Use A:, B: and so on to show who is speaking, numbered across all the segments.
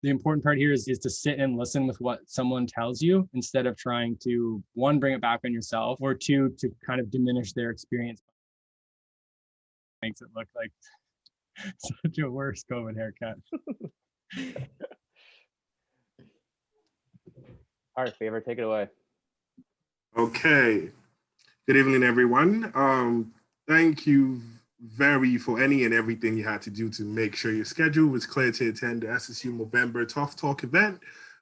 A: the important part here is to sit and listen with what someone tells you instead of trying to, one, bring it back on yourself, or two, to kind of diminish their experience. Makes it look like such a worse COVID haircut.
B: All right, Favor, take it away.
C: Okay. Good evening, everyone. Thank you for any and everything you had to do to make sure your schedule was clear to attend the SSU Movember Tough Talk event.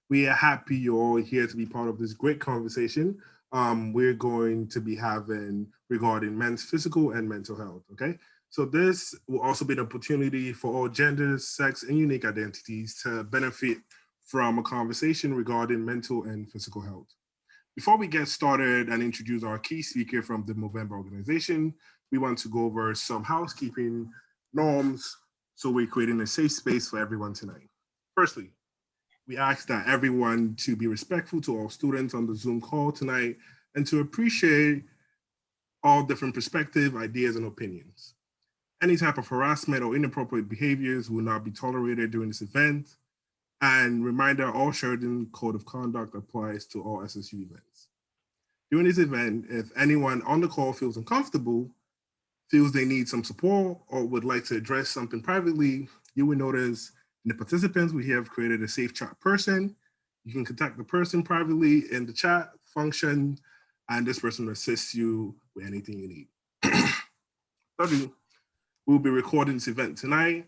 C: We are happy you're all here to be part of this great conversation we're going to be having regarding men's physical and mental health, okay? So this will also be an opportunity for all genders, sex, and unique identities to benefit from a conversation regarding mental and physical health. Before we get started and introduce our key speaker from the Movember organization, we want to go over some housekeeping norms so we're creating a safe space for everyone tonight. Firstly, we ask that everyone to be respectful to all students on the Zoom call tonight and to appreciate all different perspectives, ideas, and opinions. Any type of harassment or inappropriate behaviors will not be tolerated during this event. And reminder, all Sheridan Code of Conduct applies to all SSU events. During this event, if anyone on the call feels uncomfortable, feels they need some support, or would like to address something privately, you will notice in the participants, we have created a safe chat person. You can contact the person privately in the chat function, and this person will assist you with anything you need. Thirdly, we'll be recording this event tonight.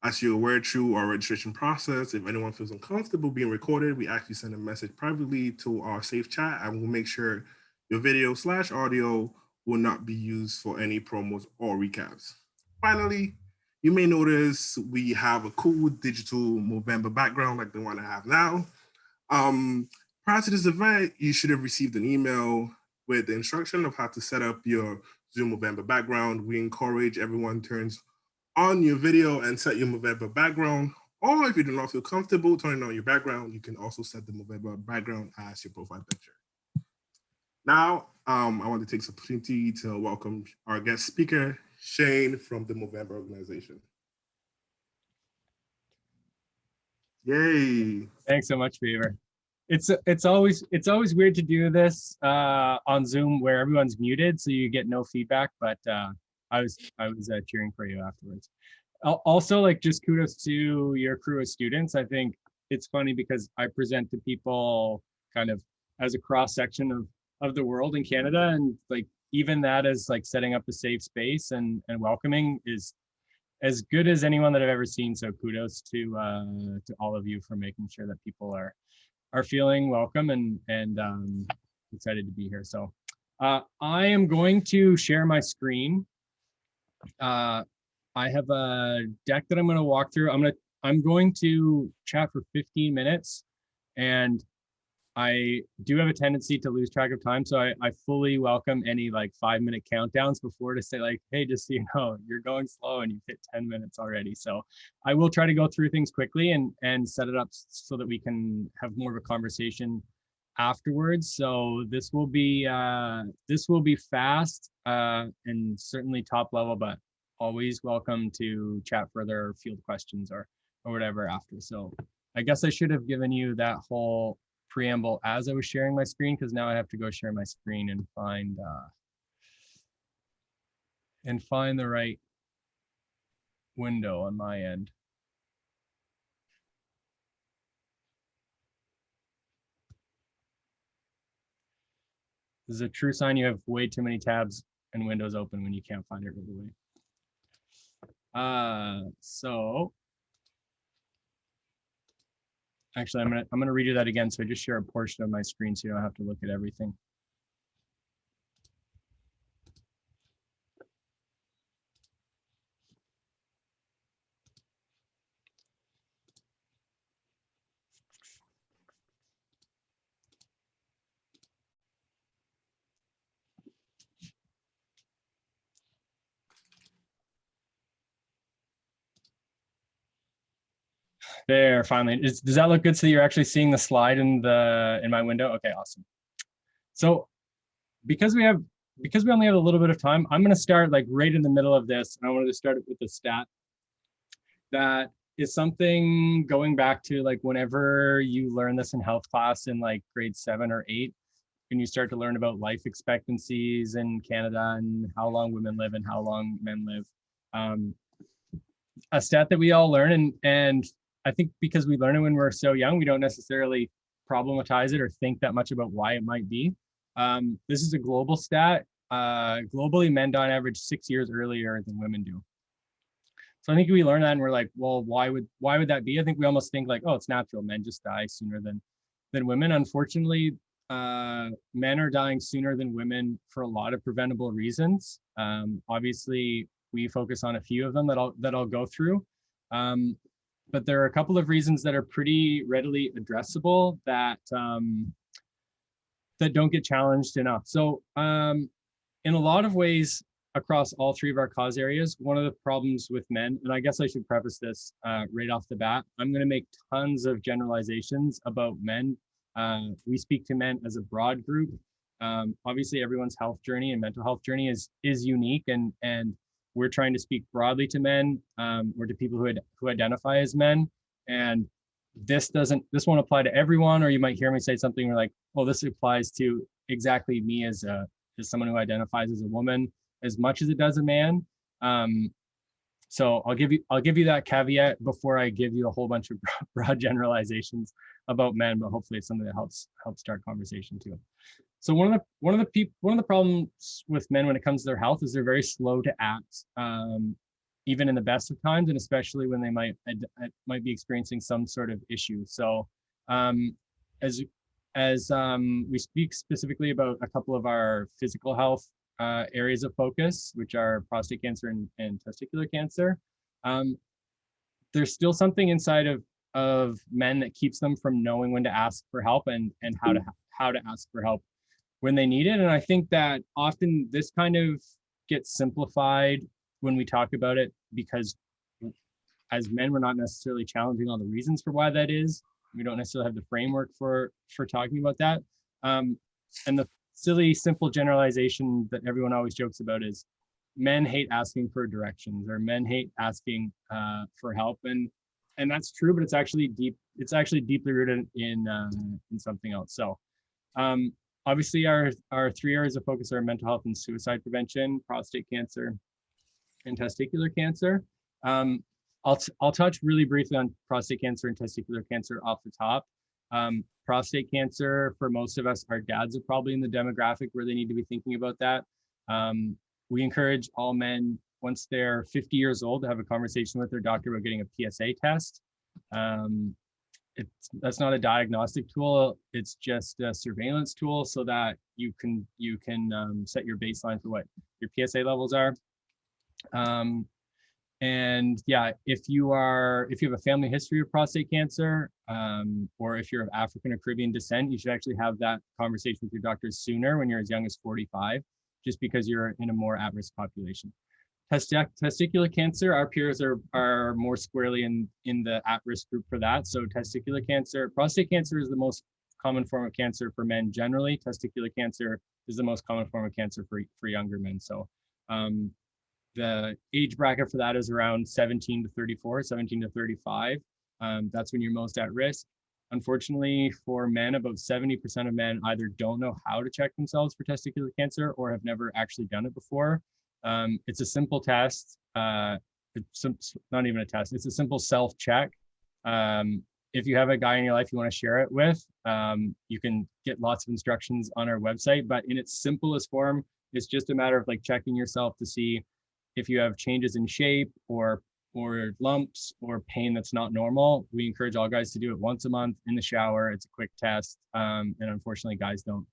C: As you're aware, through our registration process, if anyone feels uncomfortable being recorded, we actually send a message privately to our safe chat, and we'll make sure your video/audio will not be used for any promos or recaps. Finally, you may notice we have a cool digital Movember background like the one I have now. Prior to this event, you should have received an email with the instruction of how to set up your Zoom Movember background. We encourage everyone turns on your video and set your Movember background. Or if you do not feel comfortable turning on your background, you can also set the Movember background as your profile picture. Now, I want to take this opportunity to welcome our guest speaker, Shane from the Movember organization. Yay.
A: Thanks so much, Beaver. It's always weird to do this on Zoom where everyone's muted, so you get no feedback. But I was cheering for you afterwards. Also, like, just kudos to your crew of students. I think it's funny because I present to people kind of as a cross section of the world in Canada, and like even that is like setting up a safe space and welcoming is as good as anyone that I've ever seen. So kudos to all of you for making sure that people are feeling welcome and excited to be here. So I am going to share my screen. I have a deck that I'm going to walk through. I'm going to chat for 15 minutes, and I do have a tendency to lose track of time, so I fully welcome any like 5-minute countdowns before to say like, hey, just so you know, you're going slow and you've hit 10 minutes already. So I will try to go through things quickly and set it up so that we can have more of a conversation afterwards. So this will be fast and certainly top level, but always welcome to chat further or field questions or whatever after. So I guess I should have given you that whole preamble as I was sharing my screen, because now I have to go share my screen and find the right window on my end. This is a true sign you have way too many tabs and windows open when you can't find it right away. So actually, I'm gonna redo that again. So I just share a portion of my screen so you don't have to look at everything. There, finally. Does that look good? So you're actually seeing the slide in my window? Okay, awesome. So because we only have a little bit of time, I'm going to start like right in the middle of this, and I wanted to start with a stat that is something going back to like whenever you learn this in health class in like grade 7 or 8, and you start to learn about life expectancies in Canada and how long women live and how long men live. A stat that we all learn, and I think because we learn it when we're so young, we don't necessarily problematize it or think that much about why it might be. This is a global stat. Globally, men die on average 6 years earlier than women do. So I think we learn that and we're like, well, why would that be? I think we almost think like, oh, it's natural. Men just die sooner than women. Unfortunately, men are dying sooner than women for a lot of preventable reasons. Obviously, we focus on a few of them that I'll go through. But there are a couple of reasons that are pretty readily addressable that that don't get challenged enough. So in a lot of ways, across all three of our cause areas, one of the problems with men, and I guess I should preface this right off the bat, I'm going to make tons of generalizations about men. We speak to men as a broad group. Obviously, everyone's health journey and mental health journey is unique, and we're trying to speak broadly to men or to people who identify as men. And this won't apply to everyone, or you might hear me say something where like, oh, this applies to exactly me as someone who identifies as a woman as much as it does a man. So I'll give you that caveat before I give you a whole bunch of broad generalizations about men, but hopefully it's something that helps start conversation too. So one of the problems with men when it comes to their health is they're very slow to act, even in the best of times, and especially when they might be experiencing some sort of issue. So as we speak specifically about a couple of our physical health areas of focus, which are prostate cancer and testicular cancer, there's still something inside of men that keeps them from knowing when to ask for help and how to ask for help when they need it. And I think that often this kind of gets simplified when we talk about it, because as men, we're not necessarily challenging all the reasons for why that is. We don't necessarily have the framework for talking about that. And the silly, simple generalization that everyone always jokes about is men hate asking for directions, or men hate asking for help. And that's true, but it's actually deeply rooted in something else. So obviously our three areas of focus are mental health and suicide prevention, prostate cancer, and testicular cancer. I'll touch really briefly on prostate cancer and testicular cancer off the top. Prostate cancer, for most of us, our dads are probably in the demographic where they need to be thinking about that. We encourage all men, once they're 50 years old, to have a conversation with their doctor about getting a PSA test. That's not a diagnostic tool. It's just a surveillance tool so that you can set your baseline for what your PSA levels are. And yeah, if you have a family history of prostate cancer, or if you're of African or Caribbean descent, you should actually have that conversation with your doctor sooner, when you're as young as 45, just because you're in a more at-risk population. Testicular cancer, our peers are more squarely in the at-risk group for that. So testicular cancer, prostate cancer is the most common form of cancer for men generally. Testicular cancer is the most common form of cancer for younger men. So the age bracket for that is around 17 to 34, 17 to 35. That's when you're most at risk. Unfortunately, for men, about 70% of men either don't know how to check themselves for testicular cancer or have never actually done it before. It's a simple test. It's not even a test. It's a simple self-check. If you have a guy in your life you want to share it with, you can get lots of instructions on our website, but in its simplest form, it's just a matter of like checking yourself to see if you have changes in shape or lumps or pain that's not normal. We encourage all guys to do it once a month in the shower. It's a quick test. And unfortunately, guys don't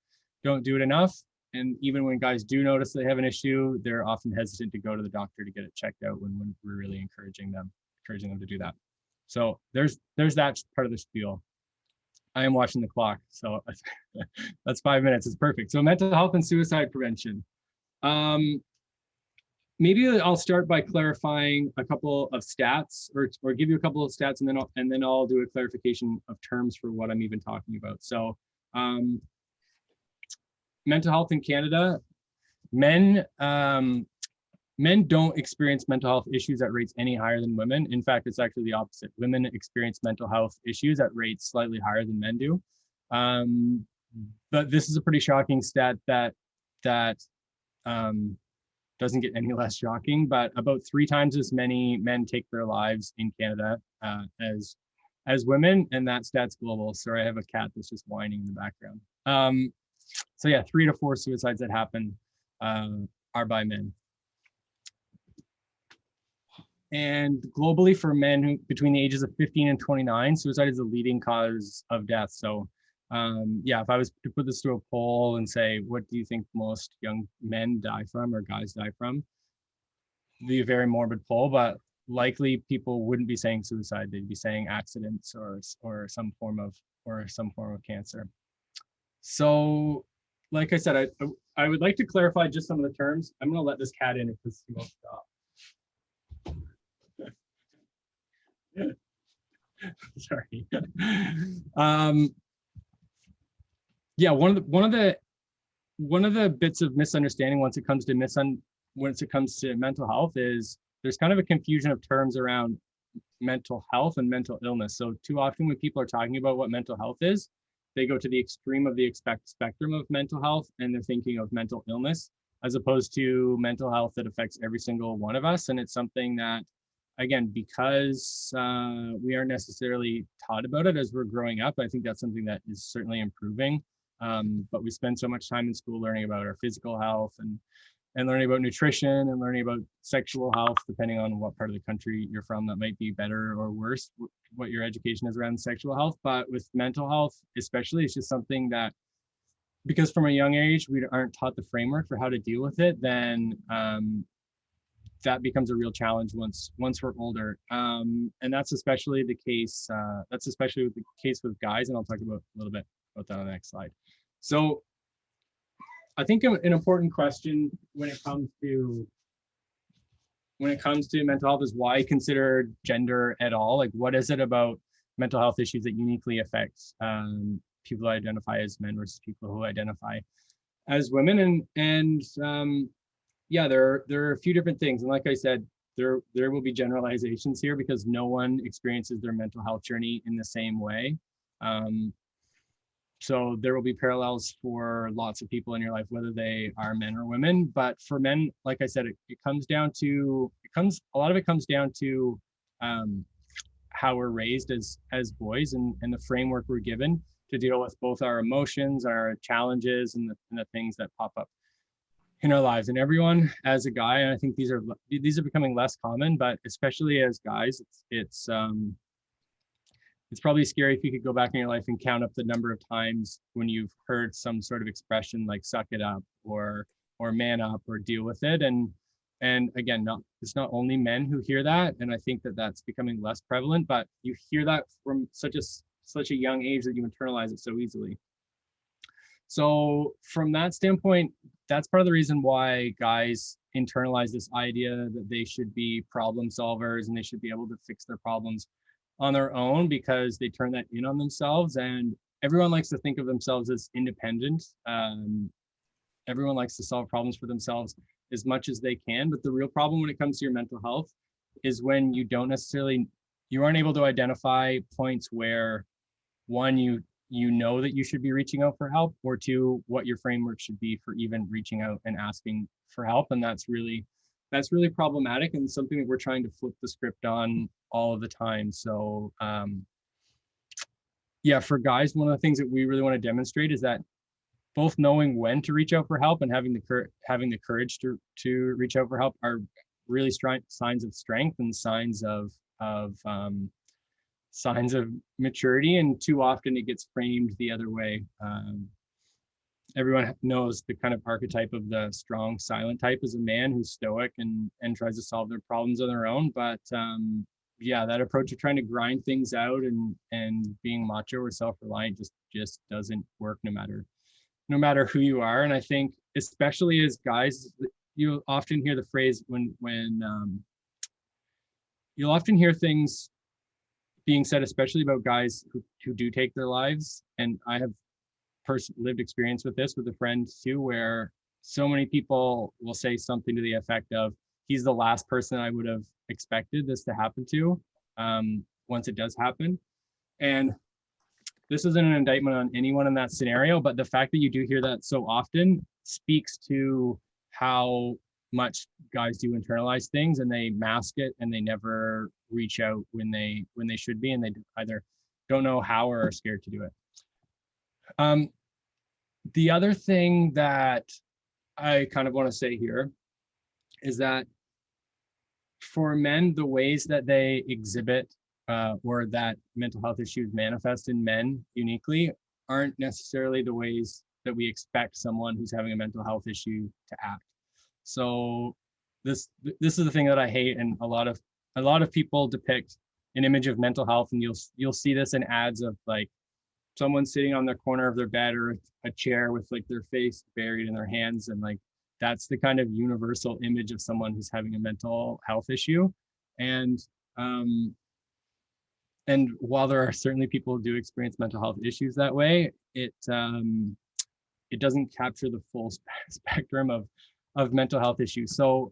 A: do it enough. And even when guys do notice they have an issue, they're often hesitant to go to the doctor to get it checked out when we're really encouraging them to do that. So there's that part of the spiel. I am watching the clock, so that's 5 minutes. It's perfect. So mental health and suicide prevention. Maybe I'll start by clarifying a couple of stats, or give you a couple of stats, and then I'll do a clarification of terms for what I'm even talking about. So mental health in Canada, men men don't experience mental health issues at rates any higher than women. In fact, it's actually the opposite. Women experience mental health issues at rates slightly higher than men do. But this is a pretty shocking stat that doesn't get any less shocking. But about 3 times as many men take their lives in Canada as women, and that stat's global. Sorry, I have a cat that's just whining in the background. So yeah, 3 to 4 suicides that happen are by men. And globally, for men who between the ages of 15 and 29, suicide is the leading cause of death. So yeah, if I was to put this to a poll and say, what do you think most young men die from or guys die from? It'd be a very morbid poll, but likely people wouldn't be saying suicide. They'd be saying accidents or some form of cancer. So, like I said, I would like to clarify just some of the terms. I'm going to let this cat in because he won't stop. Sorry. Yeah, one of the bits of misunderstanding once it comes to mental health is there's kind of a confusion of terms around mental health and mental illness. So too often when people are talking about what mental health is, they go to the extreme of the spectrum of mental health and they're thinking of mental illness as opposed to mental health that affects every single one of us. And it's something that, again, because we aren't necessarily taught about it as we're growing up, I think that's something that is certainly improving. But we spend so much time in school learning about our physical health and learning about nutrition and learning about sexual health, depending on what part of the country you're from, that might be better or worse, what your education is around sexual health. But with mental health, especially, it's just something that, because from a young age, we aren't taught the framework for how to deal with it, then that becomes a real challenge once we're older. And that's especially the case, with guys, and I'll talk about a little bit about that on the next slide. So I think an important question when it comes to mental health is why consider gender at all? Like, what is it about mental health issues that uniquely affects people who identify as men versus people who identify as women? And yeah, there are a few different things. And like I said, there will be generalizations here because no one experiences their mental health journey in the same way. So there will be parallels for lots of people in your life, whether they are men or women. But for men, like I said, a lot of it comes down to how we're raised as boys and the framework we're given to deal with both our emotions, our challenges, and the things that pop up in our lives. And everyone, as a guy, and I think these are becoming less common, but especially as guys, it's probably scary if you could go back in your life and count up the number of times when you've heard some sort of expression like "suck it up" or "man up" or "deal with it." And again, it's not only men who hear that, and I think that that's becoming less prevalent. But you hear that from such a young age that you internalize it so easily. So from that standpoint, that's part of the reason why guys internalize this idea that they should be problem solvers and they should be able to fix their problems on their own, because they turn that in on themselves. And everyone likes to think of themselves as independent. Everyone likes to solve problems for themselves as much as they can. But the real problem when it comes to your mental health is when you aren't able to identify points where, one, you know that you should be reaching out for help, or two, what your framework should be for even reaching out and asking for help. And that's really problematic, and something that we're trying to flip the script on all of the time. So yeah, for guys, one of the things that we really want to demonstrate is that both knowing when to reach out for help and having the courage to reach out for help are really signs of strength and signs of maturity. And too often it gets framed the other way. Everyone knows the kind of archetype of the strong silent type is a man who's stoic and tries to solve their problems on their own. But yeah, that approach of trying to grind things out and being macho or self-reliant just doesn't work, no matter who you are. And I think especially as guys, you'll often hear the phrase when you'll often hear things being said, especially about guys who do take their lives. And I have lived experience with this with a friend too, where so many people will say something to the effect of, he's the last person I would have expected this to happen to, once it does happen. And this isn't an indictment on anyone in that scenario, but the fact that you do hear that so often speaks to how much guys do internalize things, and they mask it, and they never reach out when they should be, and they either don't know how or are scared to do it. The other thing that I kind of want to say here is that for men, the ways that they exhibit or that mental health issues manifest in men uniquely aren't necessarily the ways that we expect someone who's having a mental health issue to act. So this is the thing that I hate, and a lot of people depict an image of mental health, and you'll see this in ads of like someone sitting on the corner of their bed or a chair with like their face buried in their hands, and like that's the kind of universal image of someone who's having a mental health issue. And while there are certainly people who do experience mental health issues that way, it doesn't capture the full spectrum of mental health issues. So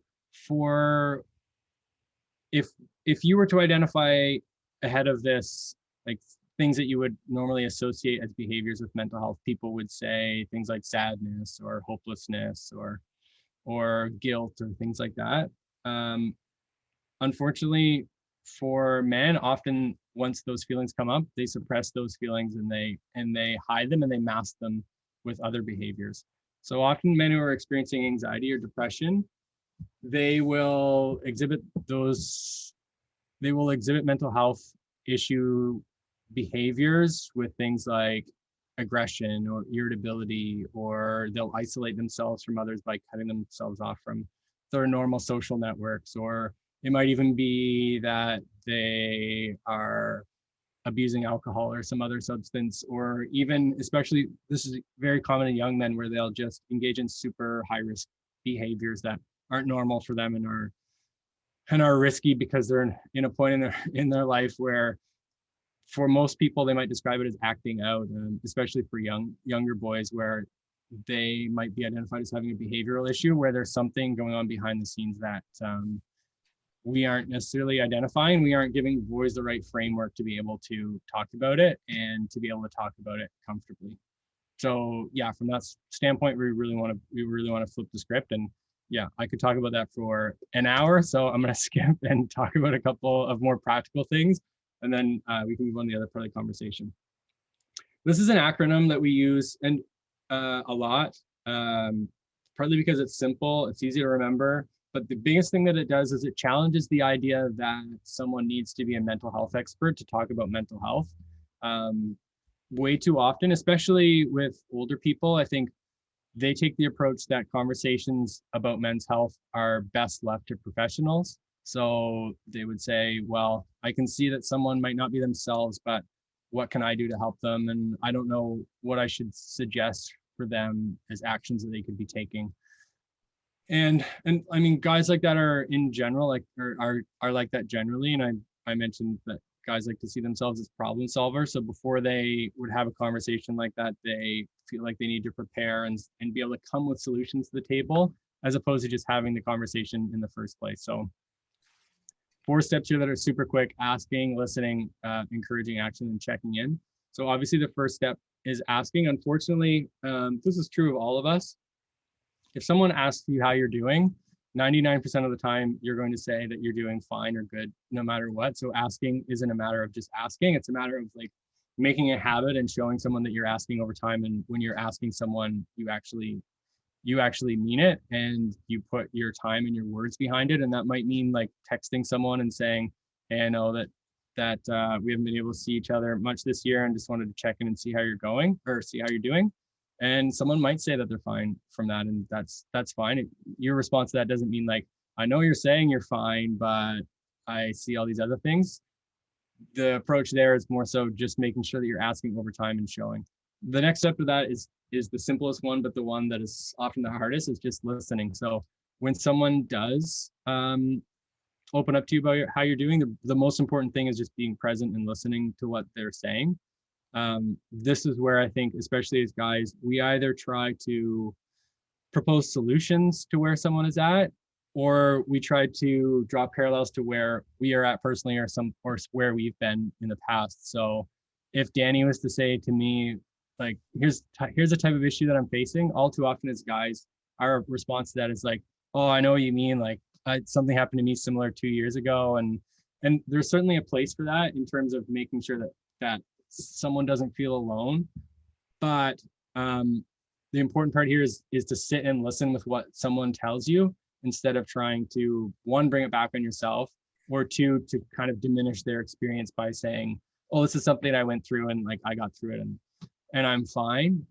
A: if you were to identify ahead of this, like things that you would normally associate as behaviors with mental health, people would say things like sadness or hopelessness or guilt or things like that. Unfortunately, for men, often once those feelings come up, they suppress those feelings, and they hide them, and they mask them with other behaviors. So often men who are experiencing anxiety or depression, they will exhibit mental health issue behaviors with things like aggression or irritability, or they'll isolate themselves from others by cutting themselves off from their normal social networks, or it might even be that they are abusing alcohol or some other substance, or even, especially, this is very common in young men, where they'll just engage in super high risk behaviors that aren't normal for them and are risky because they're in a point in their life where, for most people, they might describe it as acting out, especially for younger boys, where they might be identified as having a behavioral issue, where there's something going on behind the scenes that we aren't necessarily identifying. We aren't giving boys the right framework to be able to talk about it and to be able to talk about it comfortably. So yeah, from that standpoint, we really want to flip the script. And yeah, I could talk about that for an hour. So I'm going to skip and talk about a couple of more practical things, and then we can move on to the other part of the conversation. This is an acronym that we use and a lot, partly because it's simple, it's easy to remember. But the biggest thing that it does is it challenges the idea that someone needs to be a mental health expert to talk about mental health. Way too often, especially with older people, I think they take the approach that conversations about men's health are best left to professionals. So they would say, well, I can see that someone might not be themselves, but what can I do to help them? And I don't know what I should suggest for them as actions that they could be taking. And I mean, guys like that are in general are like that generally. And I mentioned that guys like to see themselves as problem solvers. So before they would have a conversation like that, they feel like they need to prepare and be able to come with solutions to the table, as opposed to just having the conversation in the first place. So 4 steps here that are super quick: asking, listening, encouraging action, and checking in. So obviously the first step is asking. Unfortunately, this is true of all of us. If someone asks you how you're doing, 99% of the time, you're going to say that you're doing fine or good, no matter what. So asking isn't a matter of just asking. It's a matter of like making a habit and showing someone that you're asking over time. And when you're asking someone, you actually mean it, and you put your time and your words behind it. And that might mean like texting someone and saying, hey, I know that we haven't been able to see each other much this year, and just wanted to check in and see how you're going, or see how you're doing. And someone might say that they're fine from that, and that's fine. Your response to that doesn't mean like, I know you're saying you're fine, but I see all these other things. The approach there is more so just making sure that you're asking over time and showing. The next step of that is the simplest one, but the one that is often the hardest, is just listening. So when someone does open up to you about how you're doing, the most important thing is just being present and listening to what they're saying. This is where I think, especially as guys, we either try to propose solutions to where someone is at, or we try to draw parallels to where we are at personally, or where we've been in the past. So if Danny was to say to me, like, here's a type of issue that I'm facing, all too often as guys, our response to that is like, oh, I know what you mean. Like, something happened to me similar 2 years ago, and there's certainly a place for that in terms of making sure that someone doesn't feel alone. But the important part here is to sit and listen with what someone tells you, instead of trying to, one, bring it back on yourself, or two, to kind of diminish their experience by saying, oh, this is something I went through and like I got through it, and I'm fine.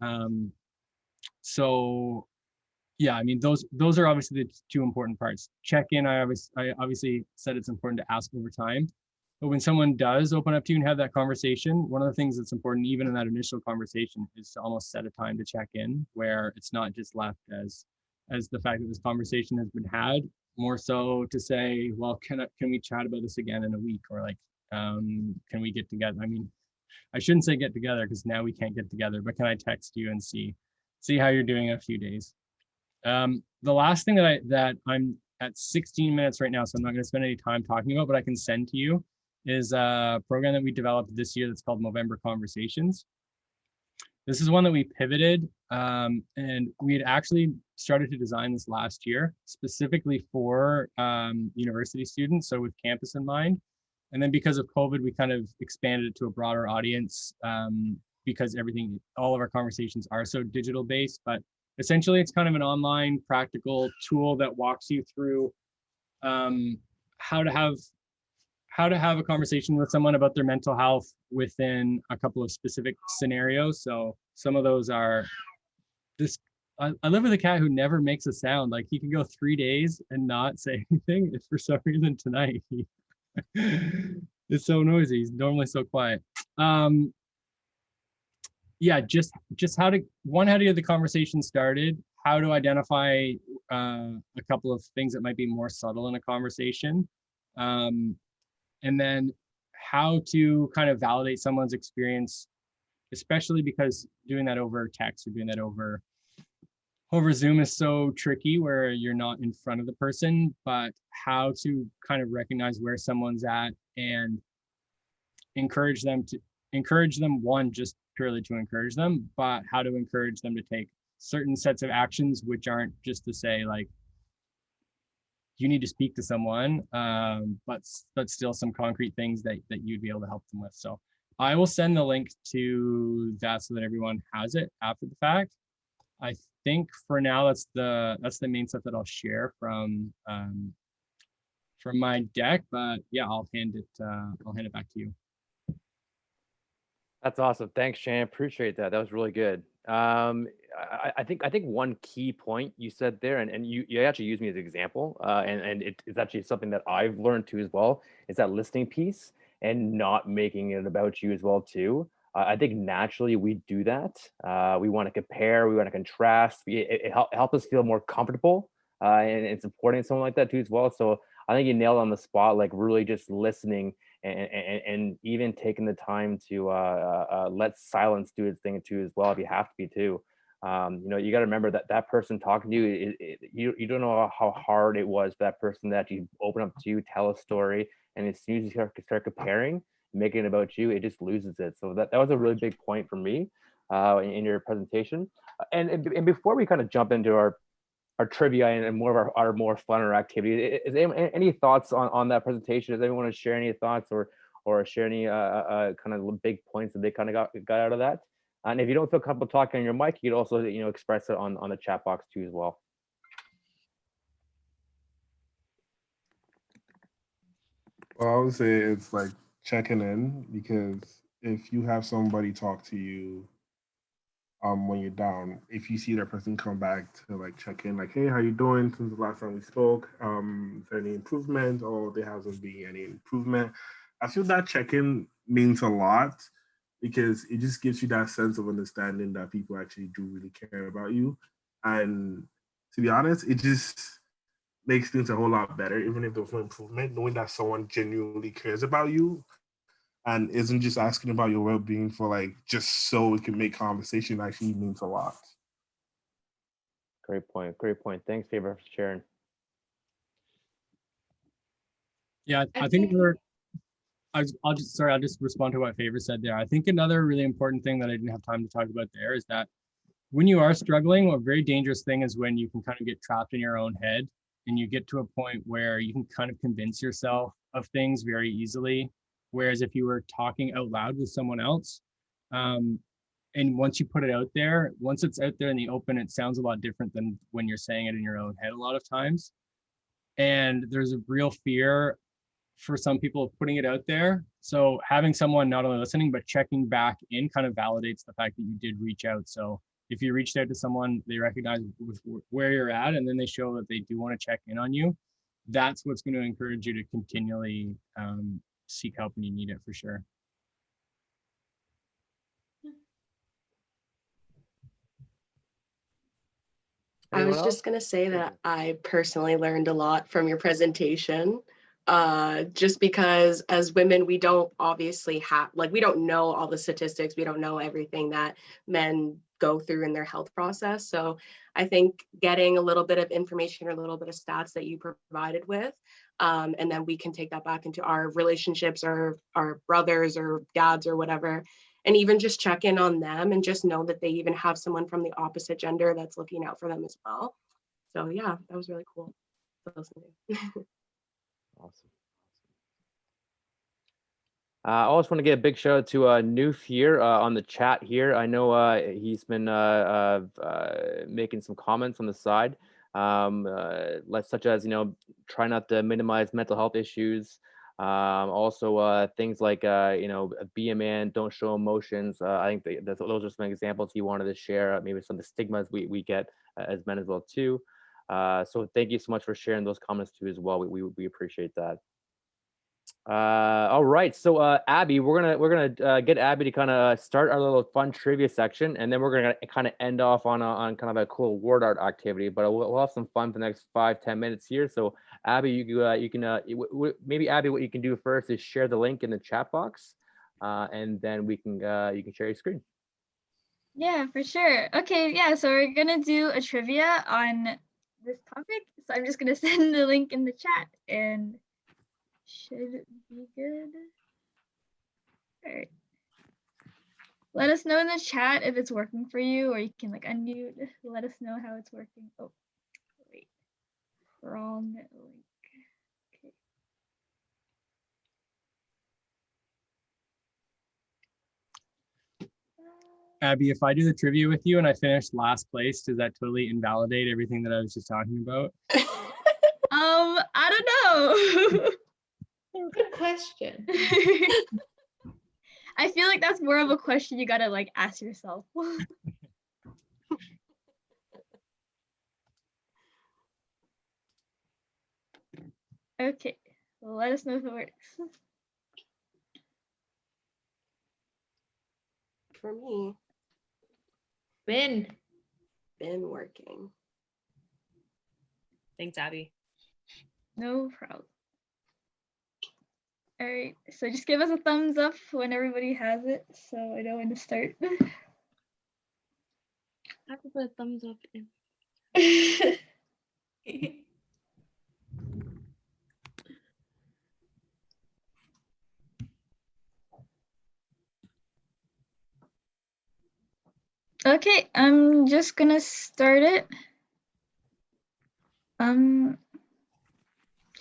A: So yeah, I mean, those are obviously the two important parts. Check in. I obviously said it's important to ask over time, but when someone does open up to you and have that conversation, one of the things that's important, even in that initial conversation, is to almost set a time to check in, where it's not just left as the fact that this conversation has been had, more so to say, well, can we chat about this again in a week, or like, can we get together? I mean, I shouldn't say get together, because now we can't get together, but can I text you and see how you're doing in a few days? The last thing that I'm at 16 minutes right now, so I'm not going to spend any time talking about, but I can send to you, is a program that we developed this year that's called Movember Conversations. This is one that we pivoted, and we had actually started to design this last year specifically for university students, so with campus in mind. And then because of COVID, we kind of expanded it to a broader audience, because all of our conversations are so digital based. But essentially, it's kind of an online practical tool that walks you through how to have a conversation with someone about their mental health within a couple of specific scenarios. So some of those are this. I live with a cat who never makes a sound. Like, he can go 3 days and not say anything. If for some reason tonight it's so noisy. He's normally so quiet. Yeah, just how to get the conversation started, how to identify a couple of things that might be more subtle in a conversation, and then how to kind of validate someone's experience, especially because doing that over text or doing that over Zoom is so tricky, where you're not in front of the person, but how to kind of recognize where someone's at and encourage them, one, just purely to encourage them, but how to encourage them to take certain sets of actions, which aren't just to say like, you need to speak to someone, but still some concrete things that you'd be able to help them with. So I will send the link to that so that everyone has it after the fact. I think for now that's the main stuff that I'll share from my deck. But yeah, I'll hand it back to you.
B: That's awesome. Thanks, Shane. Appreciate that. That was really good. I think one key point you said there, and you actually used me as an example, and it's actually something that I've learned too as well, is that listening piece and not making it about you as well too. I think naturally we do that. We want to compare, we want to contrast. It helps us feel more comfortable, and supporting someone like that too as well. So I think you nailed it on the spot, like really just listening and even taking the time to let silence do its thing too as well, if you have to be too. You got to remember that person talking to you, you don't know how hard it was for that person that you open up to you, tell a story, and as soon as you start comparing, making it about you, it just loses it. So that was a really big point for me in your presentation. And before we kind of jump into our trivia and more of our more funner activity, is any thoughts on that presentation? Does anyone want to share any thoughts or share any kind of big points that they kind of got out of that? And if you don't feel comfortable talking on your mic, you could also express it on the chat box too as well.
C: Well, I would say it's like checking in, because if you have somebody talk to you when you're down, if you see that person come back to like check in, like, hey, how you doing since the last time we spoke? Is there any improvement, or there hasn't been any improvement? I feel that check-in means a lot, because it just gives you that sense of understanding that people actually do really care about you. And to be honest, it just makes things a whole lot better, even if there's no improvement, knowing that someone genuinely cares about you and isn't just asking about your well-being for like just so we can make conversation, actually means a lot.
B: Great point. Thanks, Favor, for sharing.
A: Yeah, I think I'll just respond to what Favor said there. I think another really important thing that I didn't have time to talk about there is that when you are struggling, a very dangerous thing is when you can kind of get trapped in your own head and you get to a point where you can kind of convince yourself of things very easily. Whereas if you were talking out loud with someone else, and once you put it out there, once it's out there in the open, it sounds a lot different than when you're saying it in your own head a lot of times. And there's a real fear for some people of putting it out there. So having someone not only listening, but checking back in kind of validates the fact that you did reach out. So if you reached out to someone, they recognize where you're at, and then they show that they do want to check in on you, that's what's going to encourage you to continually seek help when you need it, for sure.
D: I was just going to say that I personally learned a lot from your presentation, just because as women, we don't obviously have, like, we don't know all the statistics. We don't know everything that men go through in their health process. So I think getting a little bit of information or a little bit of stats that you provided with, and then we can take that back into our relationships or our brothers or dads or whatever, and even just check in on them and just know that they even have someone from the opposite gender that's looking out for them as well. So yeah, that was really cool to listen to.
B: Awesome. I also want to give a big shout out to Noof here on the chat here. I know he's been making some comments on the side, such as, try not to minimize mental health issues. Also things like, be a man, don't show emotions. I think those are some examples he wanted to share, maybe some of the stigmas we get as men as well too. So thank you so much for sharing those comments too as well. We appreciate that. All right, so Abby, we're gonna get Abby to kind of start our little fun trivia section, and then we're gonna kind of end off on kind of a cool word art activity. But we'll have some fun for the next 5-10 minutes here. So Abby, you can maybe Abby, what you can do first is share the link in the chat box, and then you can share your screen.
E: Yeah, for sure. Okay, yeah, so we're gonna do a trivia on this topic. So I'm just gonna send the link in the chat and should be good. All right. Let us know in the chat if it's working for you, or you can like unmute. Let us know how it's working. Oh, wait, wrong link. Okay.
A: Abby, if I do the trivia with you and I finish last place, does that totally invalidate everything that I was just talking about?
E: I don't know.
F: Good question.
E: I feel like that's more of a question you gotta like ask yourself. Okay, well, let us know if it works.
D: For me,
F: Been
D: been working.
F: Thanks, Abby.
E: No problem. All right, so just give us a thumbs up when everybody has it, so I know when to start.
F: I have to put a thumbs up in.
E: Okay, I'm just gonna start it. Can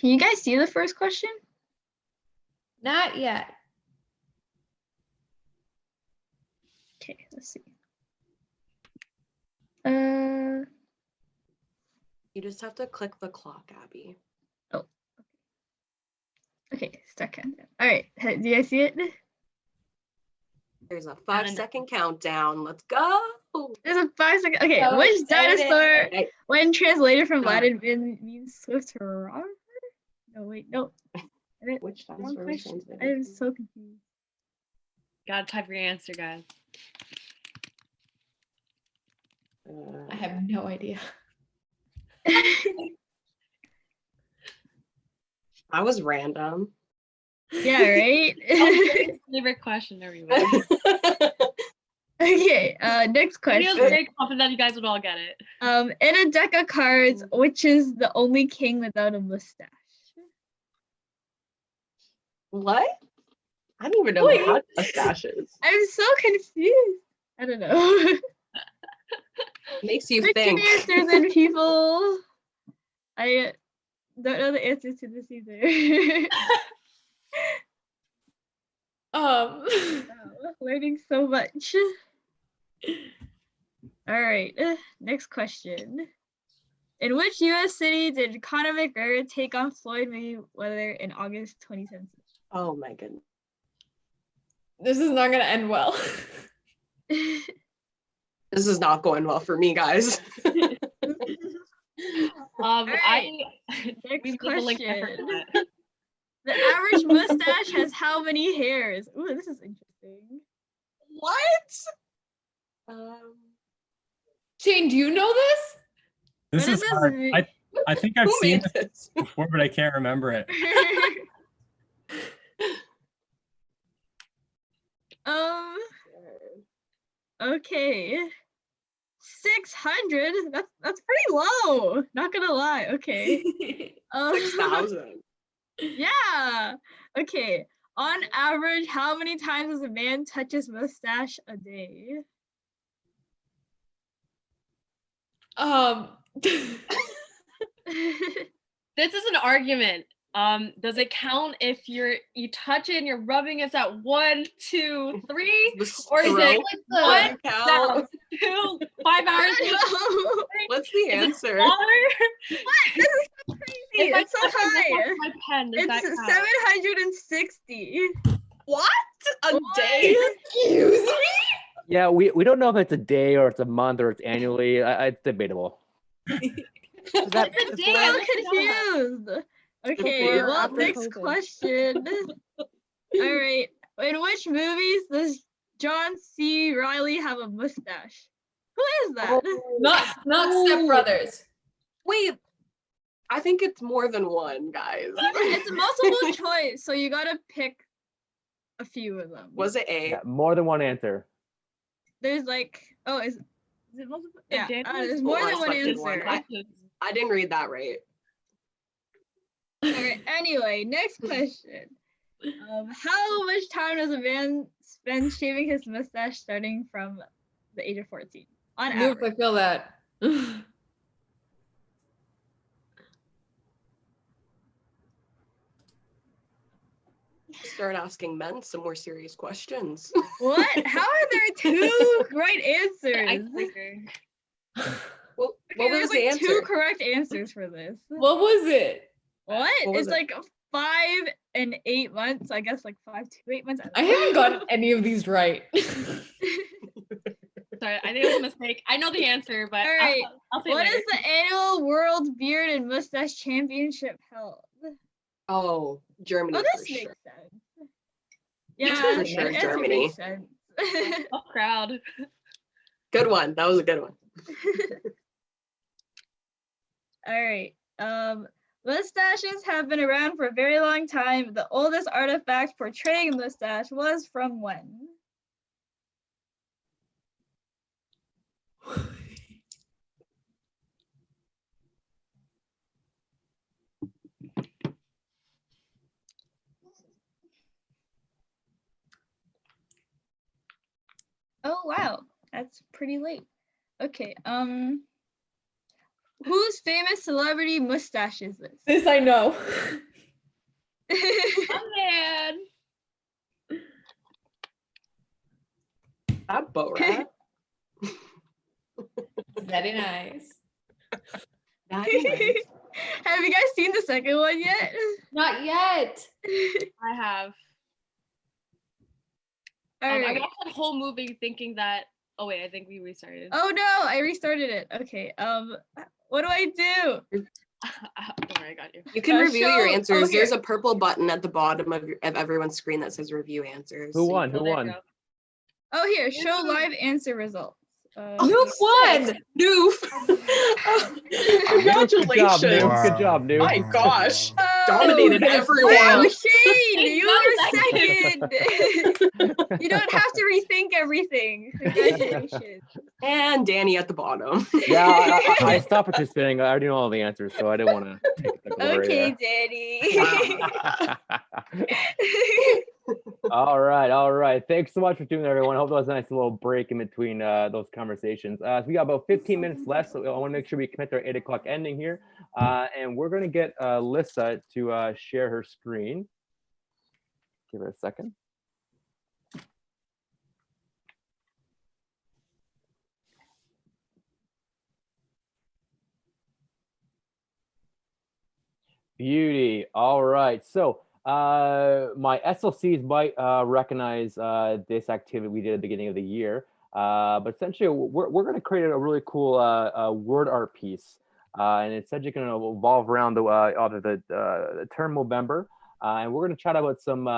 E: you guys see the first question?
F: Not yet.
E: Okay, let's see.
D: You just have to click the clock, Abby.
E: Oh, okay, start countdown. All right, do you guys see it?
D: There's a 5-second countdown. Let's go.
E: There's a 5-second. Okay,
F: So
E: which
F: excited.
E: dinosaur, when translated from Latin, means swift romper? No, wait, no.
D: Which
E: Wrong
D: dinosaur was
E: question.
D: translated?
E: I'm so confused.
F: Gotta type your answer, guys. I have no idea.
D: I was random.
E: Yeah, right?
F: Favorite question, everybody.
E: Okay, next
F: I was
E: question.
F: very confident that you guys would all get it.
E: In a deck of cards, which is the only king without a mustache?
D: What? I don't even know
G: Wait.
D: who had mustaches.
E: I'm so confused. I don't know.
D: Makes you
E: Pick
D: think.
E: your answers in, people. I don't know the answers to this either. Wow, learning so much. All right, next question. In which U.S. city did Conor McGregor take on Floyd Mayweather in August 2017?
D: Oh my goodness.
G: This is not gonna end well.
D: This is not going well for me, guys.
F: I
E: Next
F: we put the link I
E: question.
F: forgot.
E: The average mustache has how many hairs? Ooh, this is interesting.
D: What?
G: Shane, do you know this?
A: This
E: What
A: is
E: is
A: hard.
E: this?
A: I think I've
D: Who
A: seen
D: made
A: this
D: this?
A: before, but I can't remember it.
E: Okay. 600. That's pretty low. Not gonna lie. Okay.
D: 6,000.
E: Yeah. Okay. On average, how many times does a man touch his mustache a day?
F: This is an argument. Does it count if you touch it and you're rubbing it at 1, 2, 3? Or is it
D: One
F: 1
D: count?
F: down, 2, 5 hours?
D: What's the
F: Is it
D: answer?
F: smaller?
E: What? This is so crazy.
F: If I
E: It's so
F: touch my
E: high.
F: mustache with my pen, does that
E: It's
F: count?
E: 760.
D: What? A
E: What?
D: day?
G: Excuse me?
B: Yeah, we don't know if it's a day or it's a month or it's annually. It's debatable.
G: Is that
F: It's a day.
G: before-
F: I
E: I'm
F: looked it up.
E: confused. Okay,
G: Before or
E: well,
G: after
E: next
G: COVID?
E: question. All right. In which movies does John C. Riley have a mustache? Who is that?
G: Not Step Brothers.
D: Wait, I think it's more than one, guys.
E: It's a multiple choice, so you gotta pick a few of them.
D: Was it A?
B: Yeah, more than one answer.
E: There's like, oh, is it multiple?
F: The
E: Yeah,
F: Daniels?
E: there's more
D: Well,
E: than
D: I
E: one
D: selected one.
E: answer.
D: I didn't read that right.
E: All right. Anyway, next question. How much time does a man spend shaving his mustache starting from the age of 14? On
G: Noof,
E: average.
G: I feel that.
D: Start asking men some more serious questions.
E: What? How are there two right answers?
F: Icebreaker.
D: Well,
E: Okay,
D: what was
E: there's
D: the
E: like
D: answer?
E: two correct answers for this.
G: What was it?
E: What?
D: What was
E: It's
D: it?
E: like 5 and 8 months. I guess like 5 to 8 months.
G: I haven't gotten any of these right.
F: Sorry, I think it was a mistake. I know the answer, but
E: All right.
F: I'll say
E: What
F: later.
E: is the annual World Beard and Mustache Championship held?
D: Oh, Germany
E: Oh,
D: for
E: this makes
D: sure.
E: sense. Yeah,
D: For
E: the
D: sure,
E: answer
D: Germany.
E: makes sense.
F: Oh, crowd.
D: Good one. That was a good one.
E: All right. Mustaches have been around for a very long time. The oldest artifact portraying a mustache was from when? Oh wow, that's pretty late. Okay. Whose famous celebrity mustache is this?
G: This I know.
F: Oh, man.
D: That boat rat.
G: Very nice.
D: That is.
E: Have you guys seen the second one yet?
G: Not yet.
F: I have.
E: All
F: I
E: right.
F: watched the whole movie thinking that. Oh wait, I think we restarted.
E: Oh no, I restarted it. Okay. What do I do?
F: Don't worry, I got you.
D: You can review your
E: show-
D: answers.
E: oh, here.
D: There's a purple button at the bottom of everyone's screen that says review answers.
B: Who
D: So
B: won?
D: you
B: Who
F: Oh, there you
B: won?
F: go.
E: Oh, here, show live answer results.
G: Noof won.
D: Noof.
B: Good job,
D: Congratulations.
B: Noof. Good job, Noof.
D: My gosh. dominated everyone.
E: Wow, Shane, you
F: That
E: were
F: was
E: second. You don't have to rethink everything. Congratulations.
D: And Danny at the bottom.
B: Yeah, I stopped participating. I already know all the answers, so I didn't want to take the glory
E: Okay,
B: there.
E: Danny.
B: All right. Thanks so much for tuning in, everyone. I hope that was a nice little break in between those conversations. So we got about 15 minutes left, so I want to make sure we commit to our 8 o'clock ending here. And we're going to get Lissa to share her screen. Give her a second. Beauty. All right. So my SLCs might recognize this activity we did at the beginning of the year. But essentially, we're going to create a really cool word art piece. And it's essentially going to evolve around the term Movember. And we're going to chat about some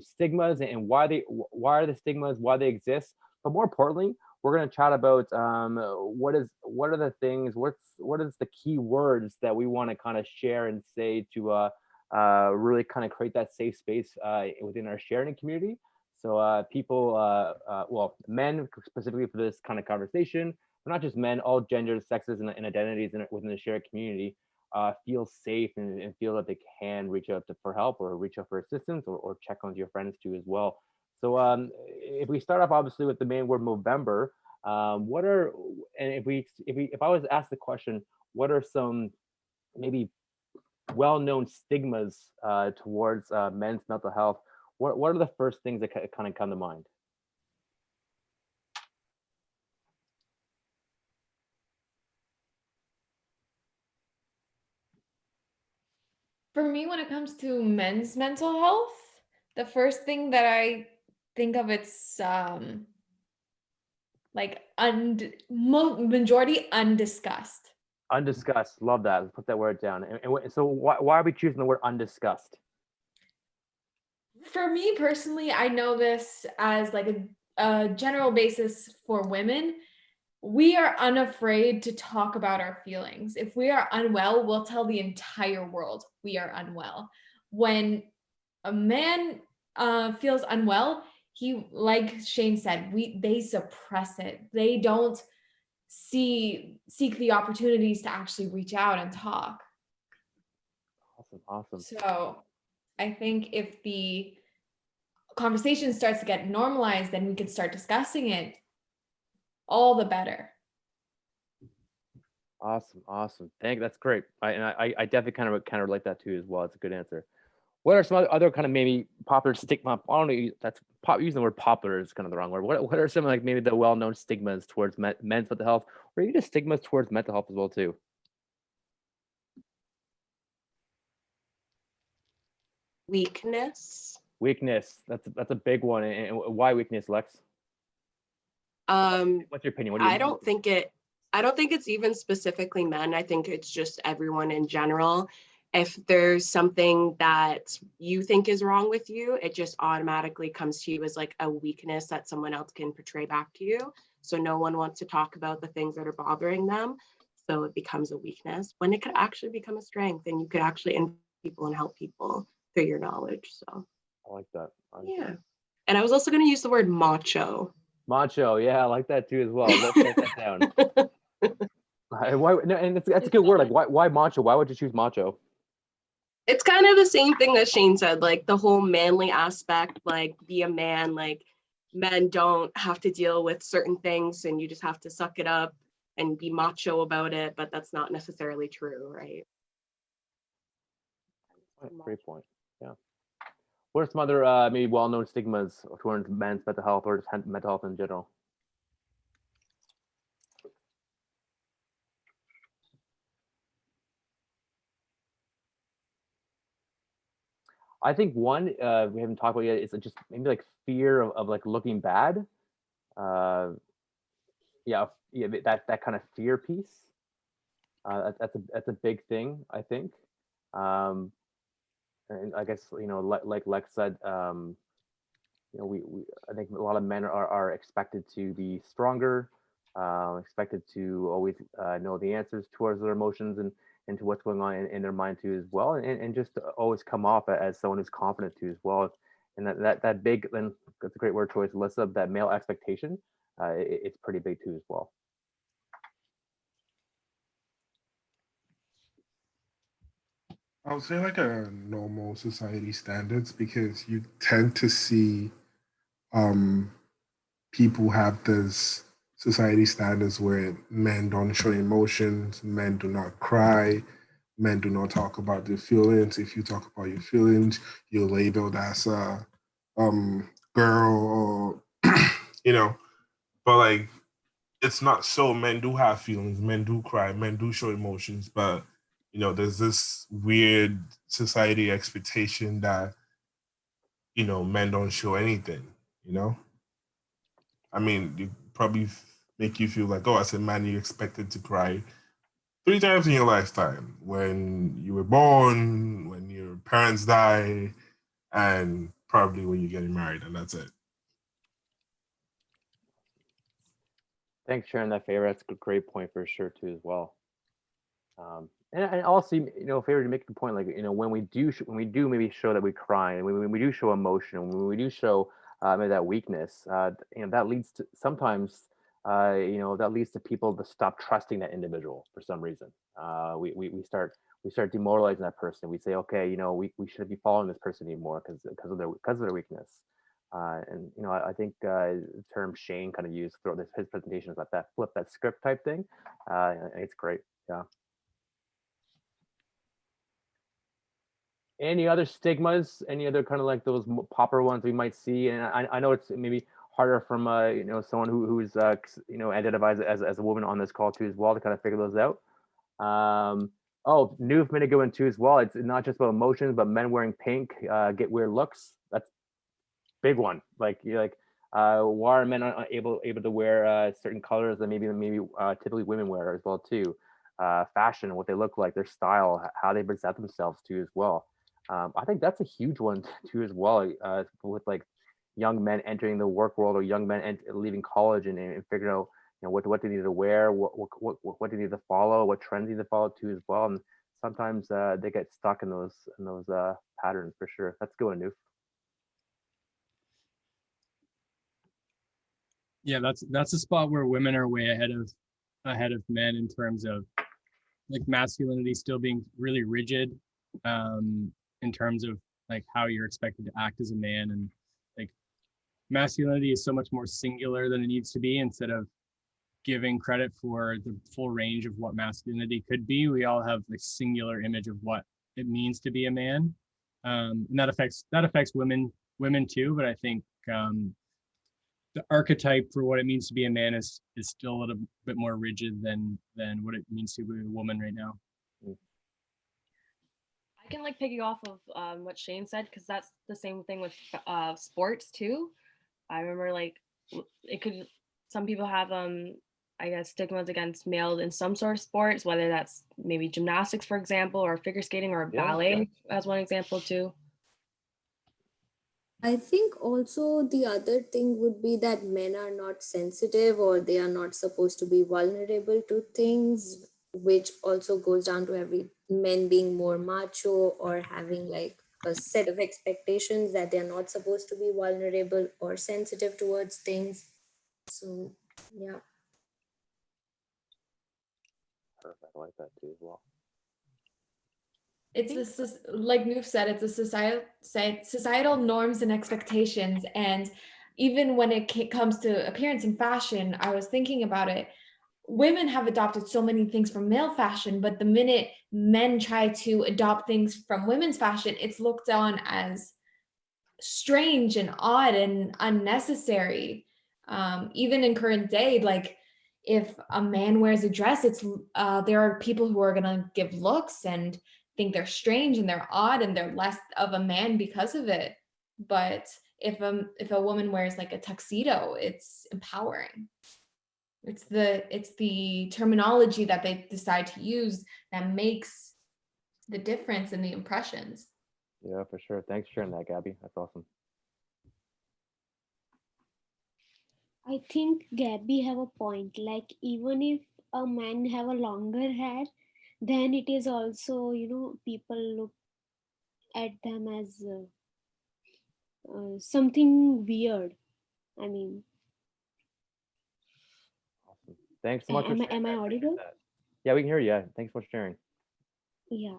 B: stigmas and why are the stigmas, why they exist. But more importantly, we're going to chat about what are the things, what is the key words that we want to kind of share and say to really kind of create that safe space within our sharing community. So people, well, men specifically for this kind of conversation, but not just men, all genders, sexes, and identities within the shared community feel safe and feel that they can reach out for help or reach out for assistance or check on your friends too as well. So if we start off obviously with the main word Movember, if I was asked the question, what are some maybe well-known stigmas towards men's mental health? What are the first things that kind of come to mind?
G: For me, when it comes to men's mental health, the first thing that I think of, it's like majority undiscussed.
B: Undiscussed. Love that. Let's put that word down. And so why are we choosing the word undiscussed?
G: For me personally, I know this as like a general basis for women. We are unafraid to talk about our feelings. If we are unwell, we'll tell the entire world we are unwell. When a man feels unwell, he, like Shane said, they suppress it. They don't seek the opportunities to actually reach out and talk.
B: Awesome.
G: So I think if the conversation starts to get normalized, then we could start discussing it, all the better.
B: Awesome. That's great. I definitely kind of like that too as well. It's a good answer. What are some other kind of maybe popular stigma? I don't know. Using the word popular is kind of the wrong word. What are some like maybe the well-known stigmas towards men's mental health, or even just stigmas towards mental health as well too?
D: Weakness.
B: That's a big one. And why weakness, Lex? What's your opinion?
D: I don't think it's even specifically men. I think it's just everyone in general. If there's something that you think is wrong with you, it just automatically comes to you as like a weakness that someone else can portray back to you. So no one wants to talk about the things that are bothering them. So it becomes a weakness when it could actually become a strength, and you could actually impact people and help people through your knowledge. So
B: I like that.
D: Yeah. And I was also going to use the word macho.
B: Macho, yeah, I like that too as well. Let's write that down. And that's a good word. Like, why macho? Why would you choose macho?
D: It's kind of the same thing that Shane said, like the whole manly aspect, like be a man, like men don't have to deal with certain things and you just have to suck it up and be macho about it, but that's not necessarily true, right?
B: Great point. Yeah. What are some other maybe well-known stigmas towards men's mental health or just mental health in general? I think one we haven't talked about yet is just maybe like fear of like looking bad. Yeah, that kind of fear piece. That's a big thing, I think. And I guess like Lex said, we I think a lot of men are expected to be stronger, expected to always know the answers towards their emotions, and into what's going on in their mind too as well, and just to always come off as someone who's confident too as well. And that big, and that's a great word choice, Alyssa, that male expectation, it's pretty big too as well.
C: I would say like a normal society standards, because you tend to see um people have this society standards where men don't show emotions, men do not cry, men do not talk about their feelings. If you talk about your feelings, you're labeled as a girl, or you know. But like, it's not so. Men do have feelings, men do cry, men do show emotions, but there's this weird society expectation that men don't show anything. You know, I mean, you probably make you feel like, oh, as a man, you're expected to cry 3 times in your lifetime: when you were born, when your parents die, and probably when you're getting married, and that's it.
B: Thanks for sharing that, Favor. That's a great point for sure too as well. And also, Favor, to make the point, like, when we do maybe show that we cry, and when we do show emotion, when we do show maybe that weakness, that leads to sometimes, that leads to people to stop trusting that individual for some reason. We start demoralizing that person. We say, okay, we shouldn't be following this person anymore because of their weakness. And I think the term Shane kind of used throughout his presentation is like that flip that script type thing. It's great. Yeah. Any other stigmas? Any other kind of like those popper ones we might see? And I know it's maybe harder from someone who's identifies as a woman on this call too as well to kind of figure those out. New minute a good one too as well. It's not just about emotions, but men wearing pink get weird looks. That's big one. Like why are men able to wear certain colors that maybe typically women wear as well too? Fashion, what they look like, their style, how they present themselves too as well. I think that's a huge one too as well, with like young men entering the work world, or young men leaving college and figuring out what they need to wear, what they need to follow, what trends they need to follow too as well. And sometimes they get stuck in those patterns for sure. That's good, Noof.
A: Yeah, that's a spot where women are way ahead of men in terms of like masculinity still being really rigid, in terms of like how you're expected to act as a man, and like masculinity is so much more singular than it needs to be. Instead of giving credit for the full range of what masculinity could be, we all have a singular image of what it means to be a man, and that affects women too. But I think the archetype for what it means to be a man is still a little bit more rigid than what it means to be a woman right now.
F: I can like piggy off of what Shane said, because that's the same thing with sports too. I remember like some people have I guess stigmas against male in some sort of sports, whether that's maybe gymnastics, for example, or figure skating, or ballet as one example too.
H: I think also the other thing would be that men are not sensitive, or they are not supposed to be vulnerable to things, which also goes down to every men being more macho, or having like a set of expectations that they're not supposed to be vulnerable or sensitive towards things. So yeah.
B: Perfect. I like that too as well.
G: It's this, like Noof said, it's a societal norms and expectations. And even when it comes to appearance and fashion, I was thinking about it. Women have adopted so many things from male fashion, but the minute men try to adopt things from women's fashion, it's looked on as strange and odd and unnecessary. Even in current day, like if a man wears a dress, it's there are people who are gonna give looks and think they're strange and they're odd and they're less of a man because of it. But if a woman wears like a tuxedo, it's empowering. It's the terminology that they decide to use that makes the difference in the impressions.
B: Yeah, for sure. Thanks for sharing that, Gabby. That's awesome.
I: I think Gabby have a point. Like even if a man have a longer hair, then it is also, people look at them as something weird. I mean,
B: Awesome. Thanks so much for
I: am I
B: sharing. I appreciate
I: audible?
B: that. Yeah, we can hear you. Yeah, thanks for sharing.
I: Yeah.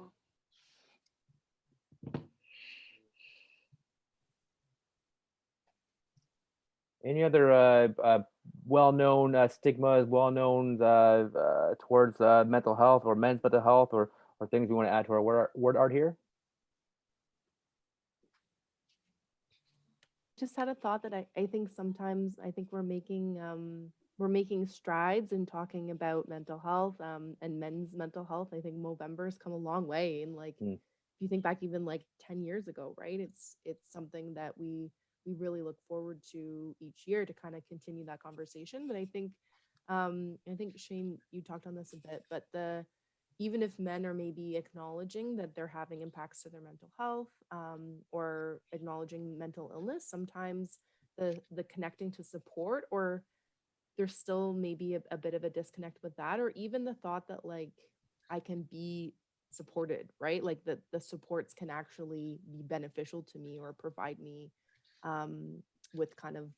B: Any other well-known stigmas, well-known towards mental health or men's mental health, or things we want to add to our word art here?
J: Just had a thought that I think sometimes I think we're making strides in talking about mental health and men's mental health. I think Movember's come a long way, and like if you think back even like 10 years ago, right? It's something that we really look forward to each year to kind of continue that conversation. But I think Shane, you talked on this a bit, but even if men are maybe acknowledging that they're having impacts to their mental health or acknowledging mental illness, sometimes the connecting to support, or there's still maybe a bit of a disconnect with that, or even the thought that like I can be supported, right? Like the supports can actually be beneficial to me or provide me with kind of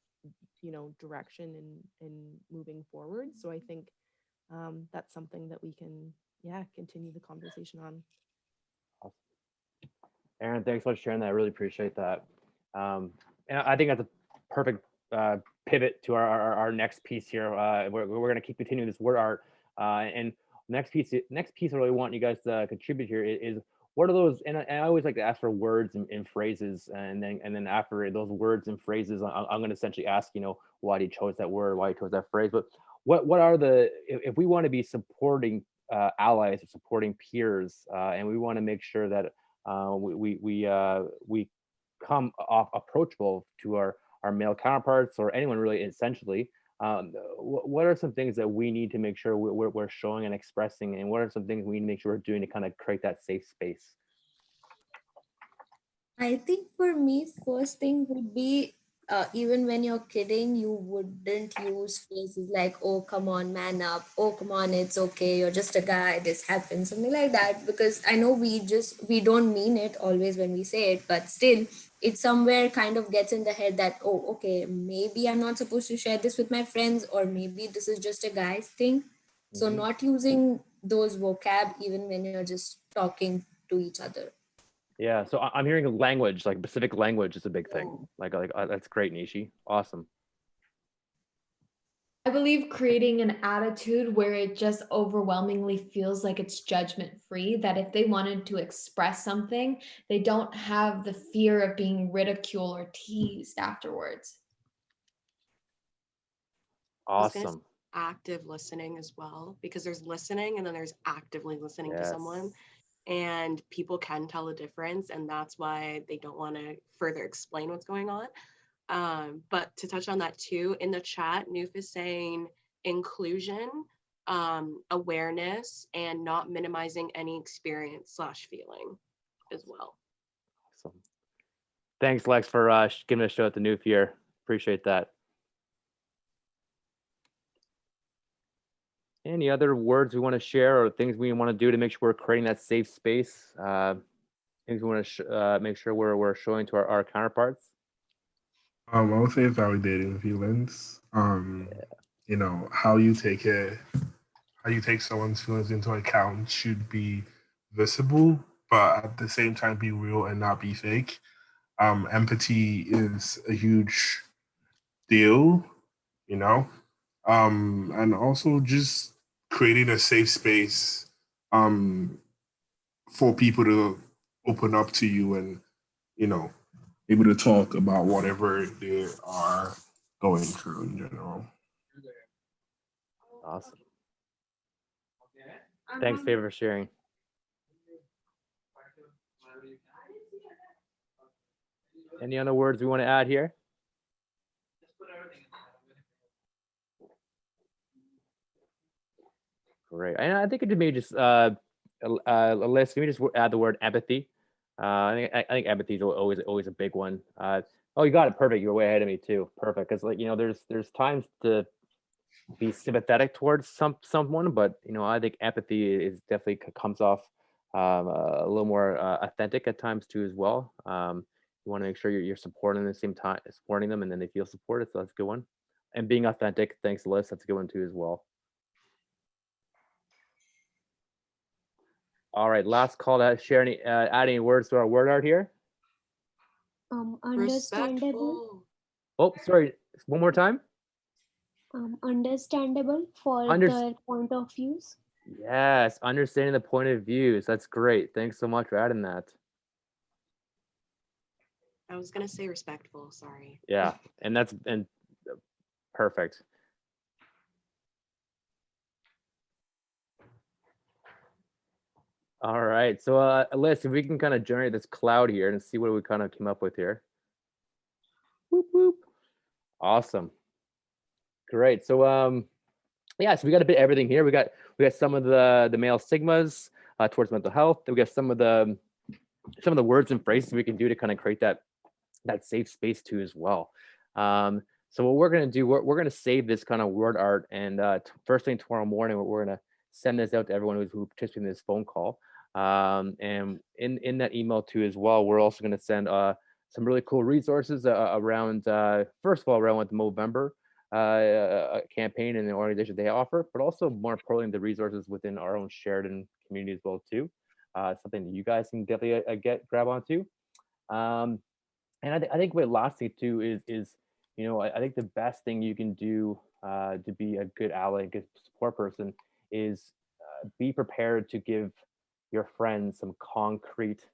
J: direction in moving forward. So I think that's something that we can continue the conversation on.
B: Awesome. Aaron, thanks so much for sharing that. I really appreciate that. And I think that's a perfect pivot to our next piece here. We're going to keep continuing this word art. And next piece I really want you guys to contribute here is what are those? And I always like to ask for words and phrases, and then after those words and phrases, I'm going to essentially ask, why you chose that word, why you chose that phrase. But what are if we want to be supporting allies or supporting peers, and we want to make sure that we come off approachable to our male counterparts or anyone really, essentially. What are some things that we need to make sure we're showing and expressing, and what are some things we need to make sure we're doing to kind of create that safe space?
H: I think for me, first thing would be even when you're kidding, you wouldn't use phrases like, oh, come on, man up. Oh, come on, it's okay. You're just a guy. This happens. Something like that. Because I know we don't mean it always when we say it, but still, it somewhere kind of gets in the head that, oh, okay, maybe I'm not supposed to share this with my friends, or maybe this is just a guy's thing. So, not using those vocab even when you're just talking to each other.
B: Yeah, so I'm hearing language, like specific language is a big thing. Like that's great, Nishi. Awesome.
G: I believe creating an attitude where it just overwhelmingly feels like it's judgment free, that if they wanted to express something, they don't have the fear of being ridiculed or teased afterwards.
B: Awesome.
D: Active listening as well, because there's listening and then there's actively listening to someone. And people can tell a difference, and that's why they don't want to further explain what's going on. But to touch on that too, in the chat, Noof is saying inclusion, awareness, and not minimizing any experience / feeling as well.
B: Awesome. Thanks, Lex, for giving us a show at the Noof here. Appreciate that. Any other words we want to share or things we want to do to make sure we're creating that safe space? Things we want to make sure we're showing to our counterparts?
C: I would say validating feelings. How you take someone's feelings into account should be visible, but at the same time be real and not be fake. Empathy is a huge deal, and also just creating a safe space for people to open up to you and able to talk about whatever they are going through in general.
B: Awesome. Thanks, Favor, for sharing. Any other words we want to add here? Great. And I think it may just a list. Can we just add the word empathy? I think empathy is always a big one. Oh, you got it. Perfect. You're way ahead of me too. Perfect. Because there's times to be sympathetic towards someone, but I think empathy is definitely comes off a little more authentic at times too as well. You want to make sure you're supporting them at the same time, supporting them, and then they feel supported. So that's a good one. And being authentic, thanks, Liz. That's a good one too as well. All right, last call to share any add any words to our word art here.
H: Understandable.
B: Oh, sorry. One more time.
H: Understandable for their point of views.
B: Yes, understanding the point of views. That's great. Thanks so much for adding that.
D: I was gonna say respectful, sorry.
B: Yeah, and perfect. All right, so Liz, if we can kind of generate this cloud here and see what we kind of came up with here. Whoop, whoop. Awesome. Great. So yeah, so we got a bit of everything here. We got some of the male sigmas towards mental health. We got some of the words and phrases we can do to kind of create that safe space too as well. So what we're gonna do, we're gonna save this kind of word art, and first thing tomorrow morning, we're gonna send this out to everyone who participated in this phone call. And in that email too as well, we're also gonna send some really cool resources around first of all around what the Movember campaign and the organization they offer, but also more importantly the resources within our own Sheridan community as well too. Something that you guys can definitely grab onto. And I think what lastly too is I think the best thing you can do to be a good ally, a good support person, is be prepared to give your friends some concrete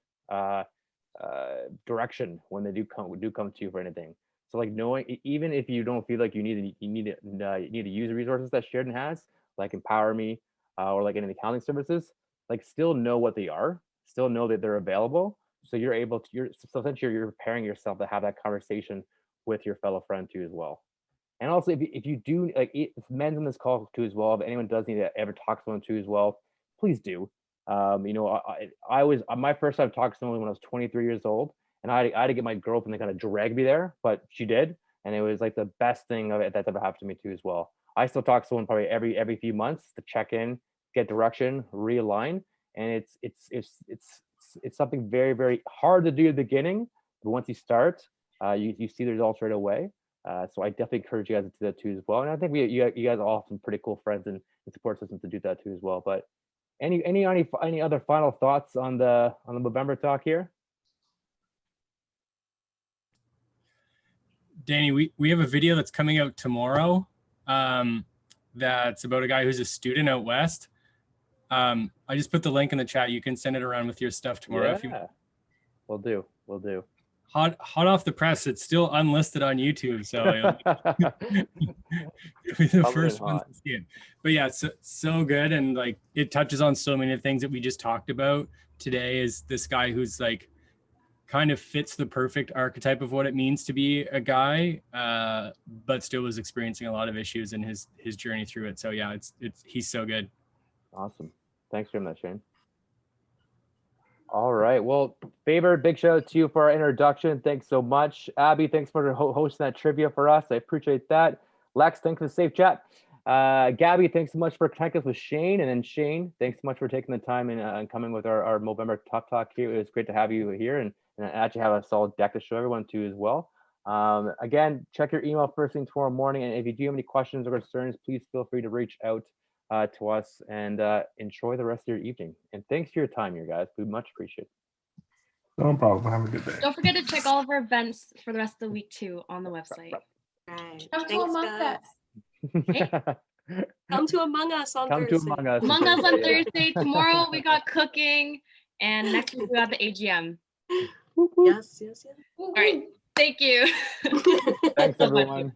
B: direction when they do come to you for anything. So like knowing, even if you don't feel like you need to use the resources that Sheridan has, like Empower Me or like any of the counseling services, like still know what they are, still know that they're available. So you're able to, so essentially you're preparing yourself to have that conversation with your fellow friend too as well. And also if you do, like if men's on this call too as well, if anyone does need to ever talk to someone too as well, please do. I was my first time talking to someone when I was 23 years old, and I had to get my girlfriend to kind of drag me there, but she did, and it was like the best thing of it that's ever happened to me too as well. I still talk to someone probably every few months to check in, get direction, realign, and it's something very, very hard to do at the beginning, but once you start, you see the results right away. So I definitely encourage you guys to do that too as well. And I think you guys all have some pretty cool friends and support systems to do that too as well. But any other final thoughts on the Movember talk here?
A: Danny, we have a video that's coming out tomorrow. That's about a guy who's a student out west. I just put the link in the chat. You can send it around with your stuff tomorrow.
B: Yeah.
A: If you
B: Will do.
A: hot off the press. It's still unlisted on YouTube, so you'll be the first ones to see it. But yeah, so good, and like it touches on so many things that we just talked about today. Is this guy who's like kind of fits the perfect archetype of what it means to be a guy, but still was experiencing a lot of issues in his journey through it. So yeah, he's so good.
B: Awesome. Thanks for that, Shane. All right. Well, Faber, big shout out to you for our introduction. Thanks so much. Abby, thanks for hosting that trivia for us. I appreciate that. Lex, thanks for the safe chat. Gabby, thanks so much for connecting us with Shane. And then Shane, thanks so much for taking the time and coming with our Movember Talk here. It was great to have you here and actually have a solid deck to show everyone too as well. Again, check your email first thing tomorrow morning. And if you do have any questions or concerns, please feel free to reach out to us, and enjoy the rest of your evening. And thanks for your time, you guys. We much appreciate it.
C: No problem. Have a good day.
F: Don't forget to check all of our events for the rest of the week too on the website.
D: Right.
G: Come to Among Us.
D: Come to Among Us on
B: Come
D: Thursday.
B: to Among Us.
F: Among Us on Thursday. Tomorrow we got cooking, and next week we got the AGM.
D: Yes.
F: All right. Thank you.
B: Thanks, everyone.